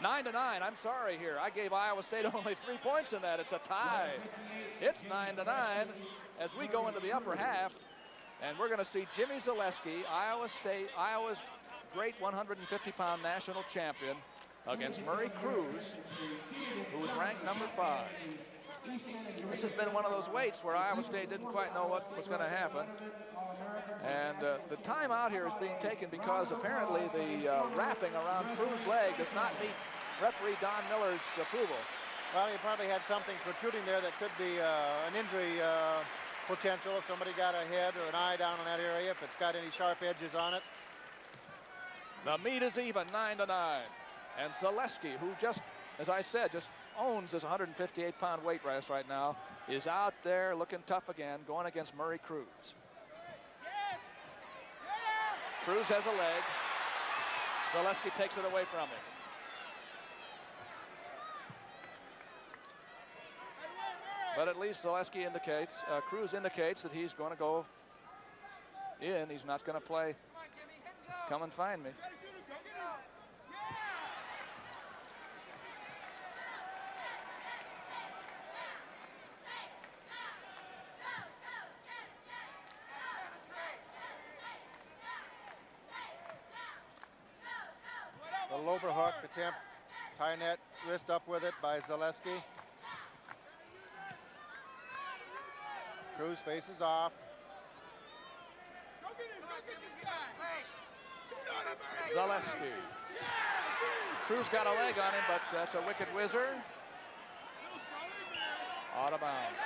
9-9. I'm sorry here. I gave Iowa State only 3 points in that. It's a tie. It's 9-9 as we go into the upper half. And we're going to see Jimmy Zalesky, Iowa's great 150-pound national champion, against Murray Cruz, who was ranked number 5. This has been one of those weights where Iowa State didn't quite know what was going to happen. And the timeout here is being taken because apparently the wrapping around Cruz's leg does not meet referee Don Miller's approval. Well, he probably had something protruding there that could be an injury potential if somebody got a head or an eye down in that area, if it's got any sharp edges on it. The meet is even, 9-9. And Zalesky, who just, as I said, just owns this 158-pound weight class right now, is out there looking tough again, going against Murray Cruz. Cruz has a leg. Zalesky takes it away from him. But at least Zalesky indicates, Cruz indicates that he's going to go in. He's not going to play come and find me. The overhook attempt, tie net, wrist up with it by Zalesky. Cruz faces off. Zalesky. Cruz got a leg on him, but that's a wicked whizzer. Out of bounds.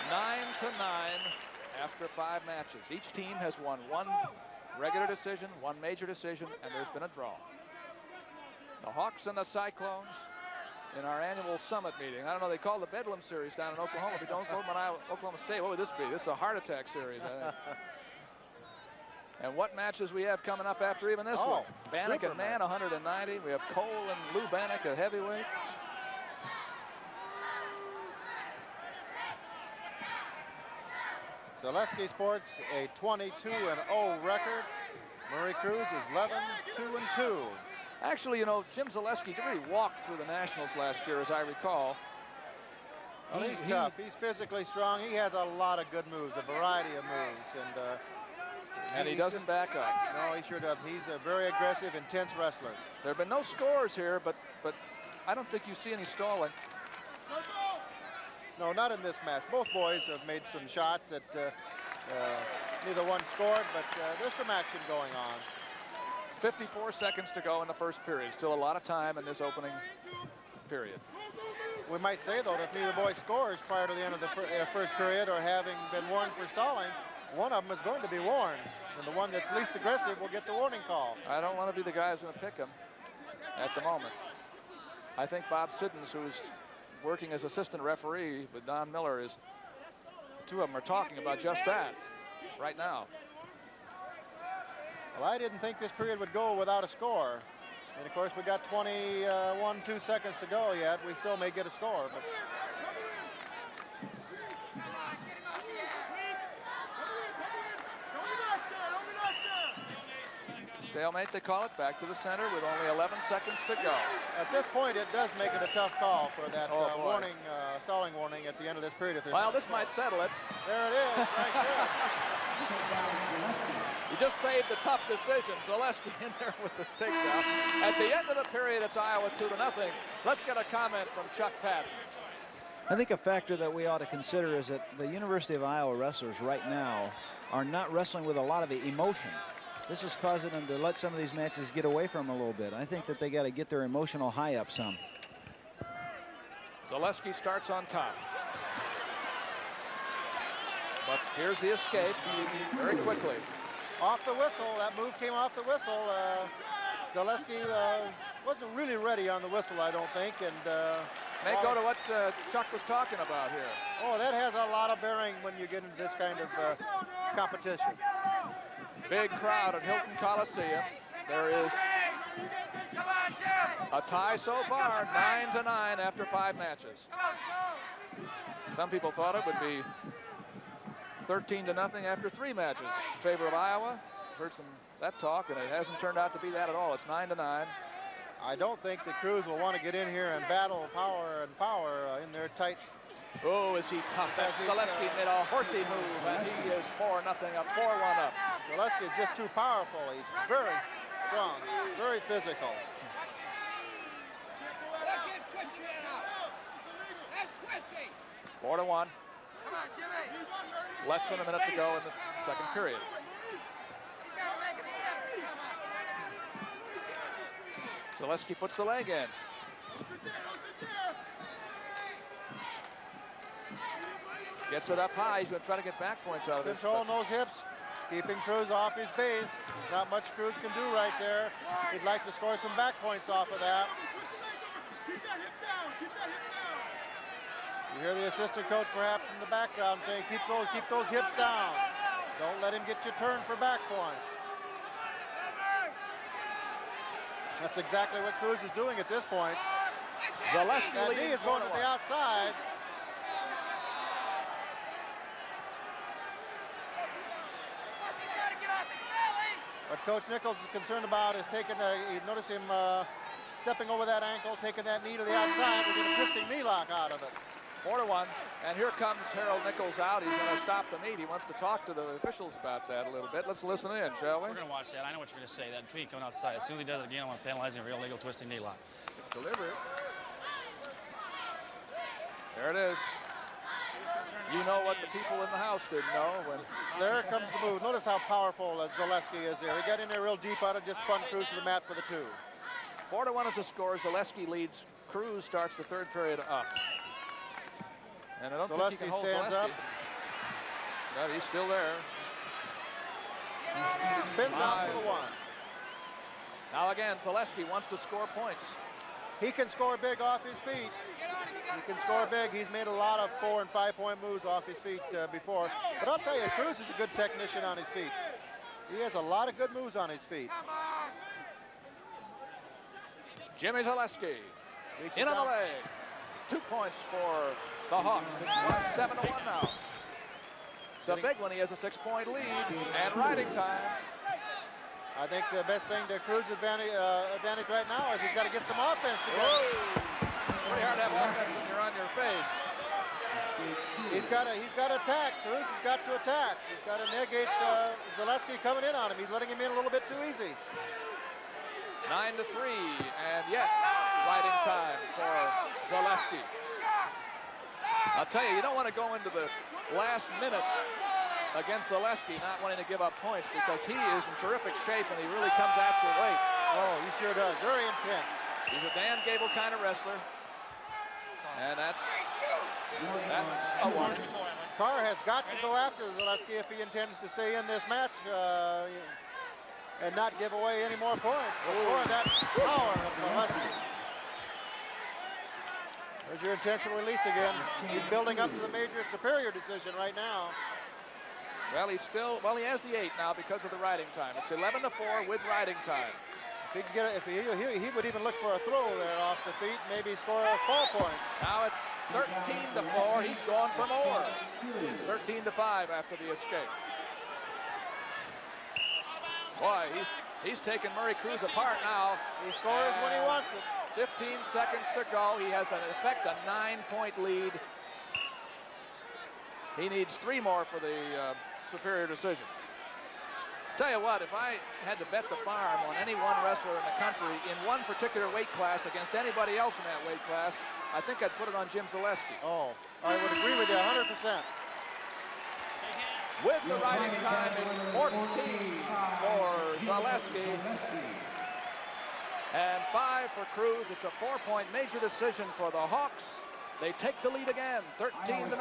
9-9 after 5 matches. Each team has won 1 regular decision, 1 major decision, and there's been a draw. The Hawks and the Cyclones in our annual summit meeting. I don't know, they call the Bedlam Series down in Oklahoma. If you don't Oklahoma State, what would this be? This is a heart attack series, I think. And what matches we have coming up after even this one? Bannock and Mann, 190. We have Cole and Lou Bannock, a heavyweight. Zalesky sports a 22-0 record. Murray Cruz is 11-2-2. Actually, you know, Jim Zalesky really walked through the Nationals last year, as I recall. Well, he's tough. He's physically strong. He has a lot of good moves, a variety of moves. And he doesn't back up. No, he sure doesn't. He's a very aggressive, intense wrestler. There have been no scores here, but I don't think you see any stalling. No, not in this match. Both boys have made some shots that neither one scored, but there's some action going on. 54 seconds to go in the first period. Still a lot of time in this opening period. We might say, though, that if neither boy scores prior to the end of the first period or having been warned for stalling, one of them is going to be warned. And the one that's least aggressive will get the warning call. I don't want to be the guy who's going to pick him at the moment. I think Bob Siddons, who's working as assistant referee with Don Miller, is the two of them are talking about just that right now. Well, I didn't think this period would go without a score. And of course, we got 2 seconds to go yet. We still may get a score, but stalemate, they call it, back to the center with only 11 seconds to go. At this point, it does make it a tough call for that warning, stalling warning at the end of this period. Well, this might settle it. There it is, right there. You just saved the tough decision. Zalesky in there with the takedown. At the end of the period, it's Iowa 2-0. Let's get a comment from Chuck Patton. I think a factor that we ought to consider is that the University of Iowa wrestlers right now are not wrestling with a lot of emotion. This is causing them to let some of these matches get away from them a little bit. I think that they got to get their emotional high up some. Zalesky starts on top. But here's the escape very quickly. Off the whistle. That move came off the whistle. Zalesky wasn't really ready on the whistle, I don't think. And may go to what Chuck was talking about here. Oh, that has a lot of bearing when you get into this kind of competition. Big crowd at Hilton Coliseum. There is a tie so far, 9-9 after 5 matches. Some people thought it would be 13-0 after 3 matches in favor of Iowa. Heard some that talk, and it hasn't turned out to be that at all. It's 9-9. I don't think the Cruz will want to get in here and battle power in their tight. Oh, is he tough? Zalesky made a horsey move, and he is 4-0 up, 4-1 up. Zalesky is just too powerful. He's very strong, very physical. 4-1. Less than a minute to go in the second period. Zalesky puts the leg in. Gets it up high. He's going to try to get back points out of this. Controlling those hips, keeping Cruz off his base. Not much Cruz can do right there. He'd like to score some back points off of that. You hear the assistant coach perhaps in the background saying, keep those hips down. Don't let him get you turned for back points. That's exactly what Cruz is doing at this point. Zalesky That knee is going to the outside. What Coach Nichols is concerned about is notice him stepping over that ankle, taking that knee to the outside. We're getting a twisting knee lock out of it. 4-1, and here comes Harold Nichols out. He's going to stop the meet. He wants to talk to the officials about that a little bit. Let's listen in, shall we? We're going to watch that. I know what you're going to say. That tweet coming outside. As soon as he does it again, I want to penalize him for illegal twisting knee lock. It's delivered. There it is. You know what the people in the house didn't know. There comes the move. Notice how powerful Zalesky is there. He got in there real deep out and just spun Cruz to the mat for the 2. 4-1 is the score. Zalesky leads. Cruz starts the third period up. And I don't think he can hold stands Zalesky. up. But he's still there. Spins out for the 1. Now again, Zalesky wants to score points. He can score big off his feet. He can score big. He's made a lot of 4- and 5-point moves off his feet before. But I'll tell you, Cruz is a good technician on his feet. He has a lot of good moves on his feet. Jimmy Zalesky in on the leg. 2 points for the Hawks. It's 7-1 now. It's a big one. He has a 6-point lead and riding time. I think the best thing to Cruz's advantage right now is he's got to get some offense together. Pretty hard to have offense when you're on your face. He's got to attack. Cruz has got to attack. He's got to negate Zalesky coming in on him. He's letting him in a little bit too easy. 9-3, and yet riding time for Zalesky. I'll tell you, you don't want to go into the last minute against Zalesky not wanting to give up points because he is in terrific shape and he really comes at you late. Oh, he sure does. Very intense. He's a Dan Gable kind of wrestler. And that's a 1. Carr has got to go after Zalesky if he intends to stay in this match and not give away any more points. Boy, that power of Zalesky. There's your intentional release again. He's building up to the major superior decision right now. Well, he has the 8 now because of the riding time. It's 11-4 with riding time. If he could get it, he would even look for a throw there off the feet, maybe score a 4 points. Now it's 13-4. He's going for more. 13-5 after the escape. Boy, he's taking Murray Cruz apart now. He scores when he wants it. 15 seconds to go. He has, in effect, a 9-point lead. He needs 3 more for the superior decision. Tell you what, if I had to bet the farm on any one wrestler in the country in one particular weight class against anybody else in that weight class, I think I'd put it on Jim Zalesky. Oh, I would agree with you 100%. With the riding time, it's 14 for Zalesky and 5 for Cruz. It's a 4-point major decision for the Hawks. They take the lead again, 13-9.